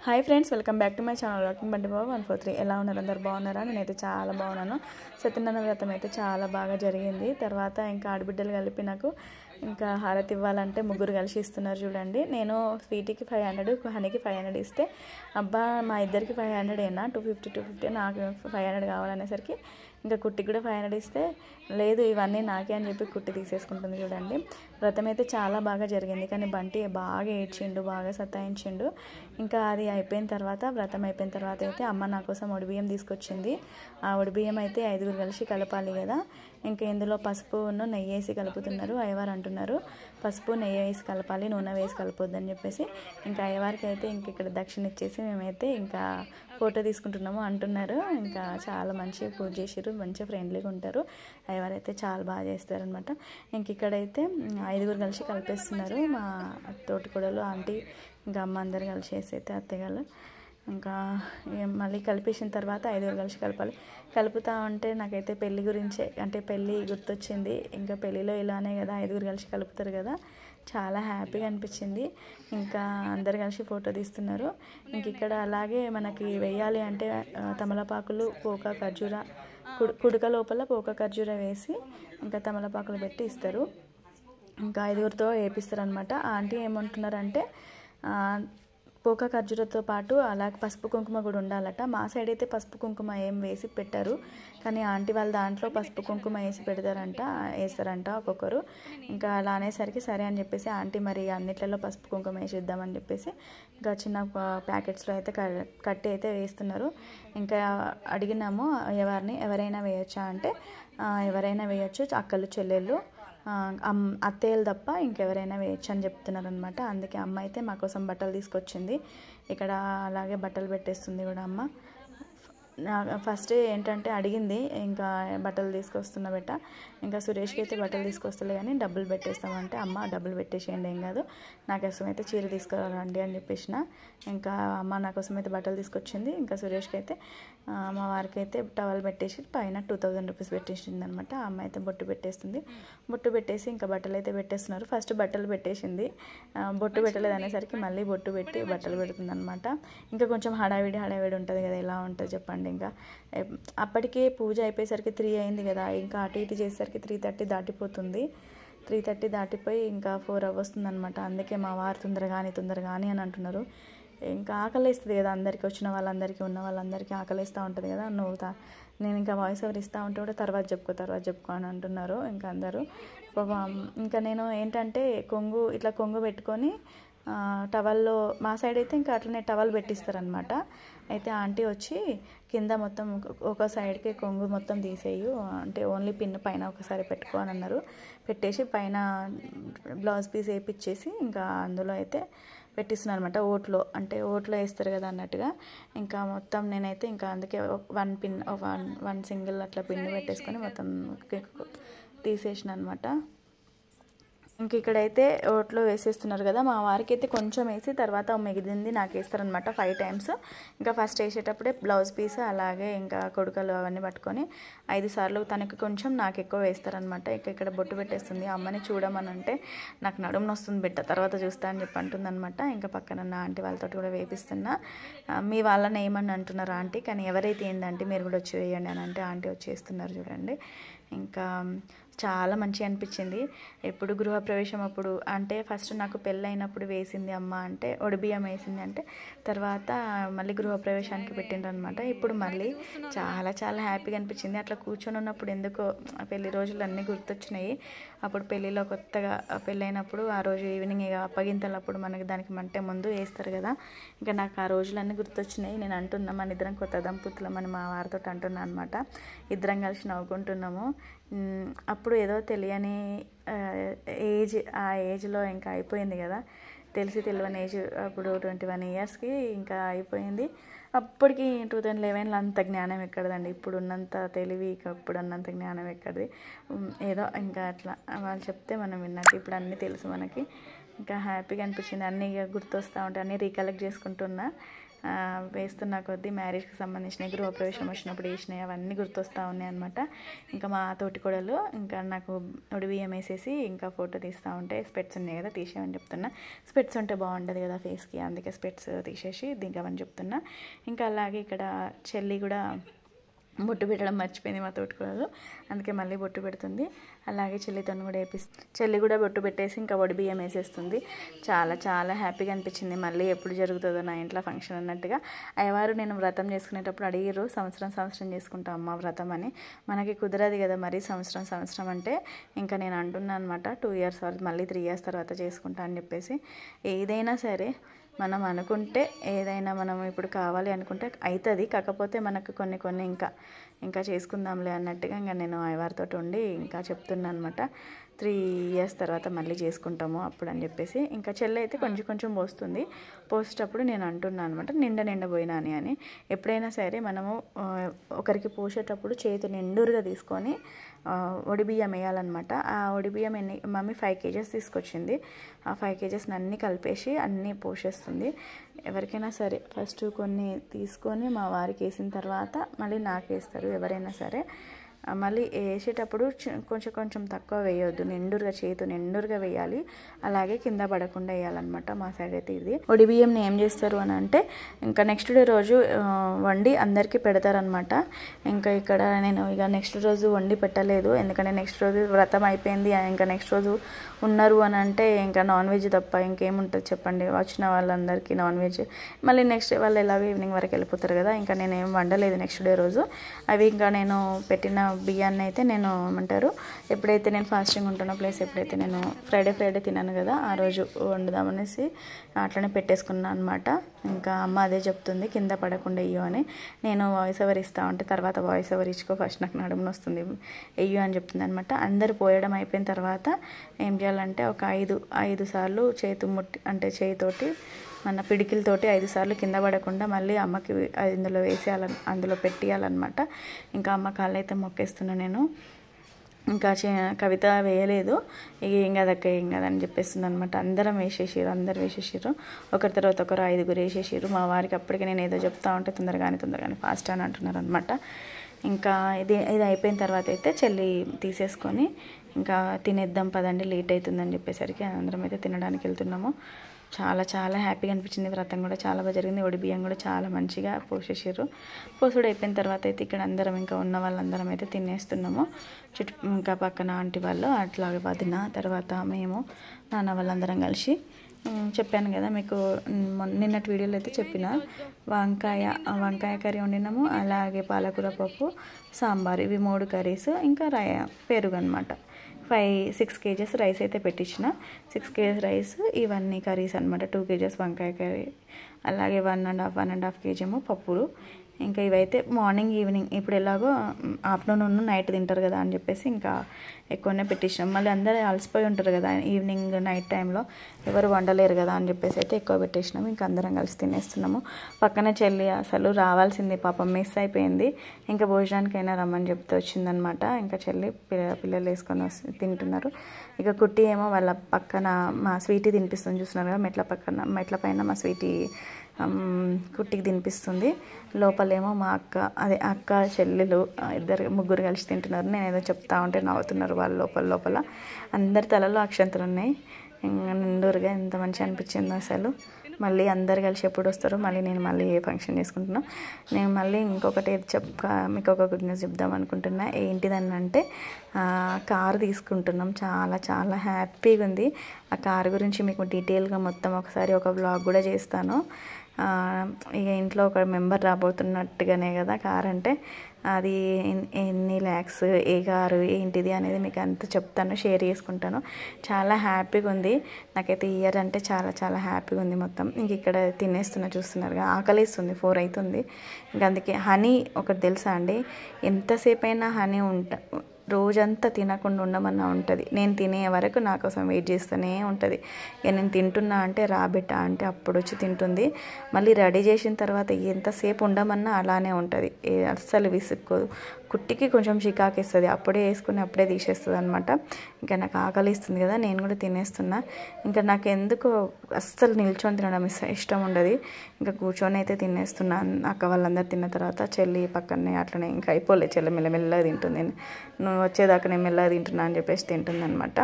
Hi friends, welcome back to my channel walking బండి బాబు 143. ఎలా ఉన్నారు? అందరు బాగున్నారా? నేనైతే చాలా బాగున్నాను. సత్యనారాయణ వ్రతం అయితే చాలా బాగా జరిగింది. తర్వాత ఇంకా ఆడబిడ్డలు కలిపి నాకు ఇంకా హారతి ఇవ్వాలంటే ముగ్గురు కలిసి ఇస్తున్నారు చూడండి. నేను స్వీట్కి 500, హనీకి 500 ఇస్తే అబ్బా మా ఇద్దరికి 500 ఏనా, 250 నాకు 500 కావాలనేసరికి ఇంకా కుట్టికి కూడా 500 ఇస్తే లేదు ఇవన్నీ నాకే అని చెప్పి కుట్టి తీసేసుకుంటుంది చూడండి. వ్రతం అయితే చాలా బాగా జరిగింది, కానీ బంటి బాగా ఏడ్చిండు, బాగా సతాయించిండు. ఇంకా అది అయిపోయిన తర్వాత, వ్రతం అయిపోయిన తర్వాత అయితే అమ్మ నా కోసం ఒడిబియ్యం తీసుకొచ్చింది. ఆ ఒడిబియ్యం అయితే 5గురు కలిసి కలపాలి కదా. ఇంకా ఇందులో పసుపును నెయ్యి వేసి కలుపుతున్నారు. అయ్యవారు అంటున్నారు పసుపు నెయ్యి వేసి కలపాలి, నూనె వేసి కలపొద్దని చెప్పేసి. ఇంకా అయ్యవారికి అయితే ఇంక ఇక్కడ దక్షిణ ఇచ్చేసి మేమైతే ఇంకా ఫోటో తీసుకుంటున్నాము అంటున్నారు. ఇంకా చాలా మంచిగా పూజ చేసిర్రు, మంచిగా ఫ్రెండ్లీగా ఉంటారు. అయ్యవారు అయితే చాలా బాగా చేస్తారనమాట. ఇంక ఇక్కడైతే 5గురు కలిసి కలిపేస్తున్నారు. మా తోటికోడలు, ఆంటీ, ఇంకా అమ్మ అందరు కలిసి అయితే అత్తగారు. ఇంకా మళ్ళీ కలిపేసిన తర్వాత 5గురు కలిసి కలపాలి. కలుపుతా ఉంటే నాకైతే పెళ్ళి గురించే, అంటే పెళ్ళి గుర్తొచ్చింది. ఇంకా పెళ్ళిలో ఇలానే కదా 5గురు కలిసి కలుపుతారు కదా, చాలా హ్యాపీగా అనిపించింది. ఇంకా అందరు కలిసి ఫోటో తీస్తున్నారు. ఇంక ఇక్కడ అలాగే మనకి వేయాలి అంటే తమలపాకులు, పోక ఖర్జూర, కుడుక లోపల పోక ఖర్జూర వేసి ఇంకా తమలపాకులు పెట్టి ఇస్తారు. ఇంకా 5గురితో వేపిస్తారు అనమాట. ఆంటీ ఏమంటున్నారంటే పోక ఖర్జూరతో పాటు అలాగే పసుపు కుంకుమ కూడా ఉండాలట. మా సైడ్ అయితే పసుపు కుంకుమ ఏం వేసి పెట్టారు, కానీ ఆంటీ వాళ్ళ దాంట్లో పసుపు కుంకుమ వేస్తారంట ఒక్కొక్కరు. ఇంకా అలా అనేసరికి సరే అని చెప్పేసి ఆంటీ మరి అన్నిట్లలో పసుపు కుంకుమ వేసిద్దామని చెప్పేసి ఇంకా చిన్న ప్యాకెట్స్లో అయితే కట్టి అయితే వేస్తున్నారు. ఇంకా అడిగినాము ఎవరిని, ఎవరైనా వేయొచ్చా అంటే ఎవరైనా వేయచ్చు, అక్కలు చెల్లెళ్ళు అత్తయ్యలు తప్ప ఇంకెవరైనా వేయచ్చు అని చెప్తున్నారు అనమాట. అందుకే అమ్మ అయితే మా కోసం బట్టలు తీసుకొచ్చింది. ఇక్కడ అలాగే బట్టలు పెట్టేస్తుంది కూడా అమ్మ. ఫస్ట్ ఏంటంటే అడిగింది ఇంకా బట్టలు తీసుకొస్తున్నా బెట్ట, ఇంకా సురేష్కి అయితే బట్టలు తీసుకొస్తలే కానీ డబ్బులు పెట్టేస్తామంటే అమ్మ డబ్బులు పెట్టేసేయండి ఏం కాదు, నా కోసం అయితే చీర తీసుకురండి అని చెప్పేసిన. ఇంకా అమ్మ నా కోసం అయితే బట్టలు తీసుకొచ్చింది. ఇంకా సురేష్కి అయితే మా వారికి అయితే టవల్ పెట్టేసి పైన 2000 రూపీస్ పెట్టేసింది అనమాట. అమ్మ అయితే బొట్టు పెట్టేస్తుంది. బొట్టు పెట్టేసి ఇంకా బట్టలు అయితే పెట్టేస్తున్నారు. ఫస్ట్ బట్టలు పెట్టేసింది, బొట్టు పెట్టలేదు అనేసరికి మళ్ళీ బొట్టు పెట్టి బట్టలు పెడుతుంది అనమాట. ఇంకా కొంచెం హడావిడి ఉంటుంది కదా, ఎలా ఉంటుంది చెప్పండి. ఇంకా అప్పటికే పూజ అయిపోయేసరికి 3 అయింది కదా, ఇంకా అటు ఇటు చేసేసరికి 3:30 దాటిపోతుంది. 3:30 దాటిపోయి ఇంకా 4 అవ్వస్తుంది అనమాట. అందుకే మా వారు తొందరగా అని అంటున్నారు. ఇంకా ఆకలిస్తుంది కదా అందరికీ, వచ్చిన వాళ్ళందరికీ, ఉన్న వాళ్ళందరికీ ఆకలిస్తూ ఉంటుంది కదా. నేను ఇంకా వాయిస్ ఓవర్ ఇస్తూ ఉంటే కూడా తర్వాత చెప్పుకో అని అంటున్నారు ఇంకా అందరూ. ఇంకా నేను ఏంటంటే కొంగు పెట్టుకొని టవల్లో, మా సైడ్ అయితే ఇంకా అట్లనే టవల్ పెట్టిస్తారనమాట. అయితే ఆంటీ వచ్చి కింద మొత్తం ఒక సైడ్కి కొంగు మొత్తం తీసేయు, అంటే ఓన్లీ పిన్ పైన ఒకసారి పెట్టుకో అని అన్నారు. పెట్టేసి పైన బ్లౌజ్ పీస్ వేపిచ్చేసి ఇంకా అందులో అయితే పెట్టిస్తున్నాను అనమాట. ఓట్లో వేస్తారు కదా అన్నట్టుగా. ఇంకా మొత్తం నేనైతే ఇంకా అందుకే 1 సింగిల్ అట్లా పిన్ పెట్టేసుకొని మొత్తం తీసేసిన అనమాట. ఇంక ఇక్కడైతే ఓట్లో వేసేస్తున్నారు కదా. మా వారికి అయితే కొంచెం వేసి తర్వాత మిగిలింది నాకు వేస్తారనమాట 5 టైమ్స్. ఇంకా ఫస్ట్ వేసేటప్పుడే బ్లౌజ్ పీస్ అలాగే ఇంకా కొడుకలు అవన్నీ పట్టుకొని 5 సార్లు తనకి కొంచెం నాకు ఎక్కువ వేస్తారనమాట. ఇక్కడ బొట్టు పెట్టేస్తుంది. అమ్మని చూడమని అంటే నాకు నడుము నొస్తుంది బిడ్డ, తర్వాత చూస్తా అని చెప్పి అంటుందన్నమాట. ఇంకా పక్కన నా ఆంటీ వాళ్ళతో కూడా వేపిస్తున్నా. మీ వాళ్ళని ఏమని అంటున్నారు ఆంటీ, కానీ ఎవరైతే ఏందంటే మీరు కూడా వచ్చి వేయండి అని అంటే ఆంటీ వచ్చి వేస్తున్నారు చూడండి. ఇంకా చాలా మంచిగా అనిపించింది. ఎప్పుడు గృహప్రవేశం అప్పుడు అంటే ఫస్ట్ నాకు పెళ్ళైనప్పుడు వేసింది అమ్మ అంటే ఒడిబియ్యం వేసింది, అంటే తర్వాత మళ్ళీ గృహప్రవేశానికి పెట్టిండ్రు అనమాట. ఇప్పుడు మళ్ళీ చాలా చాలా హ్యాపీగా అనిపించింది. అట్లా కూర్చొని ఉన్నప్పుడు ఎందుకో పెళ్లి రోజులు అన్నీ గుర్తొచ్చినాయి. అప్పుడు పెళ్ళిలో కొత్తగా పెళ్ళైనప్పుడు ఆ రోజు ఈవినింగ్ ఇక అప్పగింతలప్పుడు మనకి దానికి మంటే ముందు వేస్తారు కదా, ఇంకా నాకు ఆ రోజులన్నీ గుర్తొచ్చినాయి. నేను అంటున్నా మన ఇద్దరం కొత్త దంపతులమని మా వారితో అంటున్నా అనమాట. ఇద్దరం కలిసి నవ్వుకుంటున్నాము. అప్పుడు ఏదో తెలియని ఆ ఏజ్లో ఇంకా అయిపోయింది కదా, తెలియని ఏజ్. అప్పుడు 21 ఇయర్స్కి ఇంకా అయిపోయింది. అప్పటికి 2011లో అంత జ్ఞానం ఎక్కడదండి, ఇప్పుడు ఉన్నంత తెలివి అప్పుడు ఉన్నంత జ్ఞానం ఎక్కడిది. ఏదో ఇంకా అట్లా వాళ్ళు చెప్తే మనం విన్నట్టు ఇప్పుడు అన్నీ తెలుసు మనకి. ఇంకా హ్యాపీగా అనిపించింది. అన్నీ గుర్తొస్తూ ఉంటాయి, అన్నీ రీకలెక్ట్ చేసుకుంటున్నా. వేస్తున్న కొద్దీ మ్యారేజ్కి సంబంధించిన గృహప్రవేశం వచ్చినప్పుడు వేసినాయి అవన్నీ గుర్తొస్తూ ఉన్నాయి అనమాట. ఇంకా మా తోటికోడలు ఇంకా నాకు బియ్యం వేసేసి ఇంకా ఫోటో తీస్తూ ఉంటే స్పెట్స్ ఉన్నాయి కదా తీసేయమని చెప్తున్నా. స్పెట్స్ ఉంటే బాగుంటుంది కదా ఫేస్కి, అందుకే స్పెట్స్ తీసేసి దిగమని చెప్తున్నా. ఇంకా అలాగే ఇక్కడ చెల్లి కూడా బొట్టు పెట్టడం మర్చిపోయింది మా తోటికోడలు, అందుకే మళ్ళీ బొట్టు పెడుతుంది. అలాగే చెల్లితో కూడా చెల్లి కూడా బొట్టు పెట్టేసి ఇంకా వడి బియ్యం వేసేస్తుంది. చాలా చాలా హ్యాపీగా అనిపించింది. మళ్ళీ ఎప్పుడు జరుగుతుందో నా ఇంట్లో ఫంక్షన్ అన్నట్టుగా. అయ్యవారు నేను వ్రతం చేసుకునేటప్పుడు అడిగారు, సంవత్సరం చేసుకుంటాం అమ్మ వ్రతం అని. మనకి కుదరదు కదా మరి సంవత్సరం అంటే. ఇంకా నేను అంటున్నాను అనమాట 2 years మళ్ళీ 3 years తర్వాత చేసుకుంటా అని చెప్పేసి. ఏదైనా సరే మనం అనుకుంటే ఏదైనా మనం ఇప్పుడు కావాలి అనుకుంటే అవుతుంది. కాకపోతే మనకు కొన్ని ఇంకా చేసుకుందాంలే అన్నట్టుగా ఇంకా నేను అయ్యవారితో ఉండి ఇంకా చెప్తున్నాను అనమాట. 3 years తర్వాత మళ్ళీ చేసుకుంటాము అప్పుడు అని చెప్పేసి. ఇంకా చెల్లి అయితే కొంచెం పోస్తుంది. పోసేటప్పుడు నేను అంటున్నాను అనమాట నిండా పోయినా అని. ఎప్పుడైనా సరే మనము ఒకరికి పోసేటప్పుడు చేతి నిండురుగా తీసుకొని వడి బియ్యం వేయాలన్నమాట. ఆ వడి బియ్యం మమ్మీ 5 kgs తీసుకొచ్చింది. ఆ 5 kgs అన్నీ కలిపేసి అన్నీ పోసేస్తుంది. ఎవరికైనా సరే ఫస్ట్ కొన్ని తీసుకొని మా వారికి వేసిన తర్వాత మళ్ళీ నాకు వేస్తారు ఎవరైనా సరే. మళ్ళీ వేసేటప్పుడు కొంచెం తక్కువ వేయొద్దు, చేతు నిండురుగా వేయాలి. అలాగే కింద పడకుండా వేయాలన్నమాట. మా సైడ్ అయితే ఇది. వడి బియ్యంని ఏం చేస్తారు అని అంటే ఇంకా నెక్స్ట్ డే రోజు వండి అందరికీ పెడతారనమాట. ఇంకా ఇక్కడ నేను ఇక నెక్స్ట్ రోజు వండి పెట్టలేదు, ఎందుకంటే నెక్స్ట్ రోజు వ్రతం అయిపోయింది. ఇంకా నెక్స్ట్ రోజు ఉన్నారు అని అంటే ఇంకా నాన్ వెజ్ తప్ప ఇంకేముంటుంది చెప్పండి. వచ్చిన వాళ్ళందరికీ నాన్ వెజ్. మళ్ళీ నెక్స్ట్ డే వాళ్ళు ఎలాగో ఈవినింగ్ వరకు వెళ్ళిపోతారు కదా. ఇంకా నేను ఏం వండలేదు నెక్స్ట్ డే రోజు. అవి ఇంకా నేను పెట్టిన బియ్యాన్ని అయితే నేను ఏమంటారు ఎప్పుడైతే నేను ఫాస్టింగ్ ఉంటున్న ప్లేస్ ఎప్పుడైతే నేను ఫ్రైడే తిన్నాను కదా ఆ రోజు వండుదామనేసి అట్లనే పెట్టేసుకున్నాను అనమాట. ఇంకా అమ్మ అదే చెప్తుంది కింద పడకుండా వెయ్యు అని. నేను వాయిస్ ఓవర్ ఇస్తా ఉంటే తర్వాత వాయిస్ ఓవర్ ఇచ్చుకో ఫస్ట్ నాకు నడుమున వస్తుంది వెయ్యు అని చెప్తుంది అనమాట. అందరు పోయడం అయిపోయిన తర్వాత ఏం చేయాలంటే ఒక 5 సార్లు చేయితోటి మన పిడికిలతోటి 5 సార్లు కింద పడకుండా మళ్ళీ అమ్మకి అందులో పెట్టేయాలన్నమాట. ఇంకా అమ్మ కాళ్ళు అయితే మొక్కేస్తున్నా నేను. ఇంకా కవిత వేయలేదు. ఏం కదని చెప్పేస్తుంది అనమాట. అందరూ వేసేసారు. ఒకరి తర్వాత ఒకరు 5 వేసేసారు. మా వారికి అప్పటికే నేను ఏదో చెప్తా ఉంటే తొందరగానే ఫాస్ట్ అని అంటున్నారు అనమాట. ఇంకా ఇది అయిపోయిన తర్వాత అయితే చెల్లి తీసేసుకొని ఇంకా తినేద్దాం పదండి లేట్ అవుతుందని చెప్పేసరికి అందరం అయితే తినడానికి వెళ్తున్నాము. చాలా చాలా హ్యాపీగా అనిపించింది. వ్రతం కూడా చాలా బాగా జరిగింది. వడి బియ్యం కూడా చాలా మంచిగా పోసేసారు. పోసుడు అయిపోయిన తర్వాత అయితే ఇక్కడ అందరం ఇంకా ఉన్న వాళ్ళందరం అయితే తినేస్తున్నాము. ఇంకా పక్కన ఆంటీ వాళ్ళు అట్లాగే వదిన తర్వాత మేము నాన్న వాళ్ళందరం కలిసి చెప్పాను కదా మీకు నిన్నటి వీడియోలో అయితే చెప్పిన వంకాయ కర్రీ వండినాము. అలాగే పాలకూర పప్పు, సాంబార్, ఇవి 3 కర్రీస్, ఇంకా పెరుగు అనమాట. 6 kgs రైస్ అయితే పెట్టించిన. 6 kgs రైస్, ఇవన్నీ కర్రీస్ అనమాట. 2 kgs వంకాయ కర్రీ, అలాగే 1.5 kg ఏమో పప్పులు. ఇంకా ఇవైతే మార్నింగ్ ఈవినింగ్ ఇప్పుడు ఎలాగో ఆఫ్టర్నూన్ నైట్ తింటారు కదా అని చెప్పేసి ఇంకా ఎక్కువనే పెట్టించినాం. మళ్ళీ అందరూ అలసిపోయి ఉంటారు కదా ఈవినింగ్ నైట్ టైంలో, ఎవరు వండలేరు కదా అని చెప్పేసి అయితే ఎక్కువ పెట్టేసినాము. ఇంకా అందరం కలిసి తినేస్తున్నాము. పక్కన చెల్లి అసలు రావాల్సింది పాపం మిస్ అయిపోయింది. ఇంకా భోజనానికైనా రమ్మని చెప్తే వచ్చిందనమాట. ఇంకా చెల్లి పిల్లలు వేసుకొని తింటున్నారు. ఇక కుట్టి ఏమో వాళ్ళ పక్కన మా స్వీటీ తినిపిస్తుంది చూస్తున్నారు కదా, మెట్ల పైన మా స్వీటీ కుట్టికి తినిపిస్తుంది. లోపలేమో మా అక్క చెల్లెలు ముగ్గురు కలిసి తింటున్నారు. నేను ఏదో చెప్తా ఉంటే నవ్వుతున్నారు వాళ్ళు లోపల. అందరి తలలో అక్షంతలు ఉన్నాయి. నిండూరుగా ఎంత మంచిగా అనిపించిందో అసలు. మళ్ళీ అందరు కలిసి ఎప్పుడు వస్తారో మళ్ళీ ఏ ఫంక్షన్ చేసుకుంటున్నా. నేను మళ్ళీ ఇంకొకటి మీకు ఒక గుడ్ న్యూస్ చెప్దాం అనుకుంటున్నా. ఏంటిదని అంటే కారు తీసుకుంటున్నాం. చాలా చాలా హ్యాపీగా ఉంది. ఆ కారు గురించి మీకు డీటెయిల్గా మొత్తం ఒకసారి ఒక వ్లాగ్ కూడా చేస్తాను. ఇక ఇంట్లో ఒక మెంబర్ రాబోతున్నట్టుగానే కదా కార్ అంటే, అది ఎన్ని ల్యాక్స్, ఏ కారు ఏంటిది అనేది మీకు అంతా చెప్తాను, షేర్ చేసుకుంటాను. చాలా హ్యాపీగా ఉంది నాకైతే. ఇయర్ అంటే చాలా చాలా హ్యాపీగా ఉంది మొత్తం. ఇంక ఇక్కడ చూస్తున్నారుగా, ఆకలిస్తుంది, 4 అవుతుంది. ఇంక అందుకే హనీ ఒకటి తెలుసా అండి, ఎంతసేపు అయినా హనీ రోజంతా తినకుండా ఉండమన్నా ఉంటుంది. నేను తినే వరకు నా కోసం వెయిట్ చేస్తూనే ఉంటుంది. ఇక నేను తింటున్నా అంటే రాబెట్ట అంటే అప్పుడు వచ్చి తింటుంది. మళ్ళీ రెడీ చేసిన తర్వాత ఎంతసేపు ఉండమన్నా అలానే ఉంటుంది, అస్సలు విసుక్కోదు. కుట్టికి కొంచెం చికాకు ఇస్తుంది, అప్పుడే వేసుకుని అప్పుడే తీసేస్తుంది అనమాట. ఇంకా నాకు ఆకలి ఇస్తుంది కదా, నేను కూడా తినేస్తున్నా. ఇంకా నాకు ఎందుకు అస్సలు నిల్చొని తినడం ఇష్టం ఉండదు. ఇంకా కూర్చొని అయితే తినేస్తున్నా. అక్క వాళ్ళందరూ తిన్న తర్వాత చెల్లి పక్కనే అట్లనే ఇంకా అయిపోలే, చెల్లి మెల్లమెల్లగా తింటుంది. నువ్వు వచ్చేదాకా నేను మెల్లగా తింటున్నా అని చెప్పేసి తింటుంది అనమాట.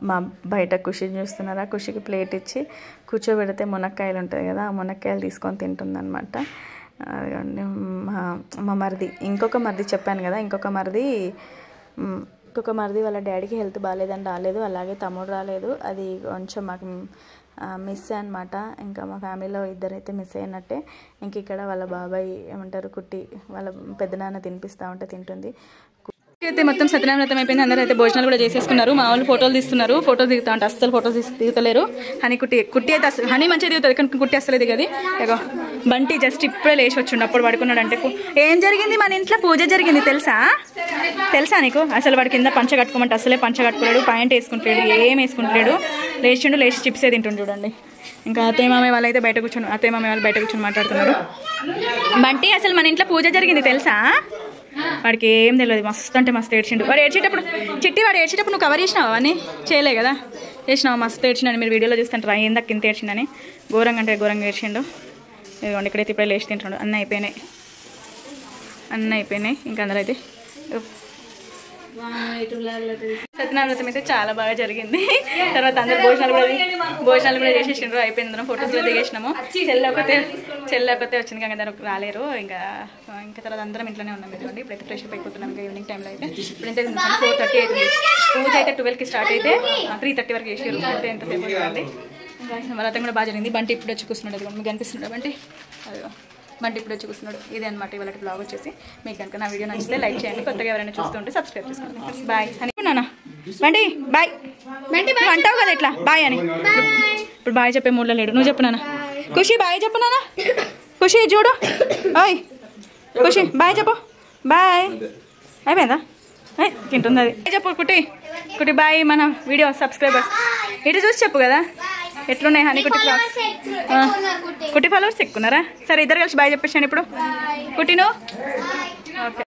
మా బయట ఖుషి చూస్తున్నారా, ఖుషికి ప్లేట్ ఇచ్చి కూర్చోబెడితే మునక్కాయలు ఉంటుంది కదా, ఆ మునక్కాయలు తీసుకొని తింటుందన్నమాట. మా మరిది, ఇంకొక మరిది చెప్పాను కదా, ఇంకొక మరిది వాళ్ళ డాడీకి హెల్త్ బాగాలేదని రాలేదు, అలాగే తమ్ముడు రాలేదు. అది కొంచెం మాకు మిస్ అనమాట. ఇంకా మా ఫ్యామిలీలో ఇద్దరైతే మిస్ అయినట్టే. ఇంక ఇక్కడ వాళ్ళ బాబాయ్ ఏమంటారు కుట్టి వాళ్ళ పెద్దనాన్న తినిపిస్తూ ఉంటే తింటుంది. అయితే మొత్తం సత్యనారాయణ అయిపోయింది. అందరూ అయితే భోజనాలు కూడా చేసేసుకున్నారు. మా వాళ్ళు ఫోటోలు తీస్తున్నారు. ఫోటోలు దిగుతా అంటే అస్సలు ఫోటోలు దిగుతలేరు. హనీ కుట్టి అయితే అసలు హనీ మంచిగా దిగుతుంది కానీ కుట్టి అస్సలే దిగది. ఇగో బంటి జస్ట్ ఇప్పుడే లేచి వచ్చిండు, అప్పుడు పడుకున్నాడు. అంటే ఏం జరిగింది, మన ఇంట్లో పూజ జరిగింది తెలుసా నీకు? అసలు వాడి కింద పంచ కట్టుకోమంటే అసలే పంచ కట్టుకోలేడు, ప్యాంట్ వేసుకుంటలేడు, ఏం వేసుకుంటలేడు. లేచి చిప్సే తింటుండు చూడండి. ఇంకా అత్తయ్య మామయ్య వాళ్ళు అయితే బయట కూర్చొని మాట్లాడుతున్నారు. బంటి అసలు మన ఇంట్లో పూజ జరిగింది తెలుసా? వాడికి ఏం తెలియదు, మస్తు అంటే మస్తు ఏడ్చిండు. వాడు ఏడ్చేటప్పుడు నువ్వు కవర్ చేసినావా అని? చేయలే కదా, చేసినావా? మస్తు ఏడ్చిండని మీరు వీడియోలో చూస్తుంటారు. ఏందక్క ఇంత ఏడ్చిండని. ఘోరంగా అంటే ఘోరంగా ఏడ్చిండు. ఇదిగోండి ఇక్కడైతే ఇప్పుడే లేచి తింటున్నాడు. అన్నీ అయిపోయినాయి. ఇంకా అందరూ అయితే సత్యనారాయణ వ్రతం అయితే చాలా బాగా జరిగింది. తర్వాత అందరు భోజనాలు కూడా చేసేసిండ్రు. అయిపోయింది, అందరం ఫోటోస్ కూడా దిగేసినాము. చెల్లి ఒకతే వచ్చింది కానీ అందరూ రాలేరు. ఇంకా తర్వాత అందరం ఇంట్లోనే ఉన్నాం. ఇదిగోండి ఇప్పుడైతే ఫ్రెష్ అప్ అయిపోతున్నాం. ఇంకా ఈవినింగ్ టైంలో అయితే ఇప్పుడైతే 4:30 అవుతుంది. పూజ అయితే 12కి స్టార్ట్ అయితే 3:30 వరకు చేసారు. అయితే ఎంతసేపు అవుతుంది. ఇంకా వ్రతం కూడా బాగా జరిగింది. బంటి ఇప్పుడు వచ్చి కూర్చున్నాడు. మీకు కనిపిస్తున్నాడు బంటి? అదిగో బంటి ఇప్పుడు వచ్చి కూర్చున్నాడు. ఇదే అనమాట ఇవాళ బ్లాగ్ వచ్చేసి. మీకు కనుక నా వీడియో నచ్చితే లైక్ చేయండి, కొత్తగా ఎవరైనా చూస్తుంటే సబ్స్క్రైబ్ చేసుకోండి. బాయ్ అని నాన్న. బంటి బాయ్ అంటావు కదా ఇట్లా బాయ్ అని. ఇప్పుడు బాయ్ చెప్పే మూడ్లో లేడు. నువ్వు చెప్పు నాన్న. ఖుషి బాయ్ చెప్పు నాన్న. ఖుషి చూడు, ఓయ్ ఖుషి బాయ్ చెప్పు. బాయ్ అయిపోయిందా? తింటుంది అది. చెప్పు కుట్టి బాయ్. మన వీడియో సబ్స్క్రైబర్స్ ఇటు చూసి చెప్పు కదా ఎట్లున్నాయి హనీ కుట్టి ఫ్లాగ్స్. కుట్టి ఫాలోవర్స్ ఎక్కున్నారా? సరే ఇద్దరు కలిసి బాయ్ చెప్పేసాను ఇప్పుడు. కుట్టి నువ్వు ఓకే.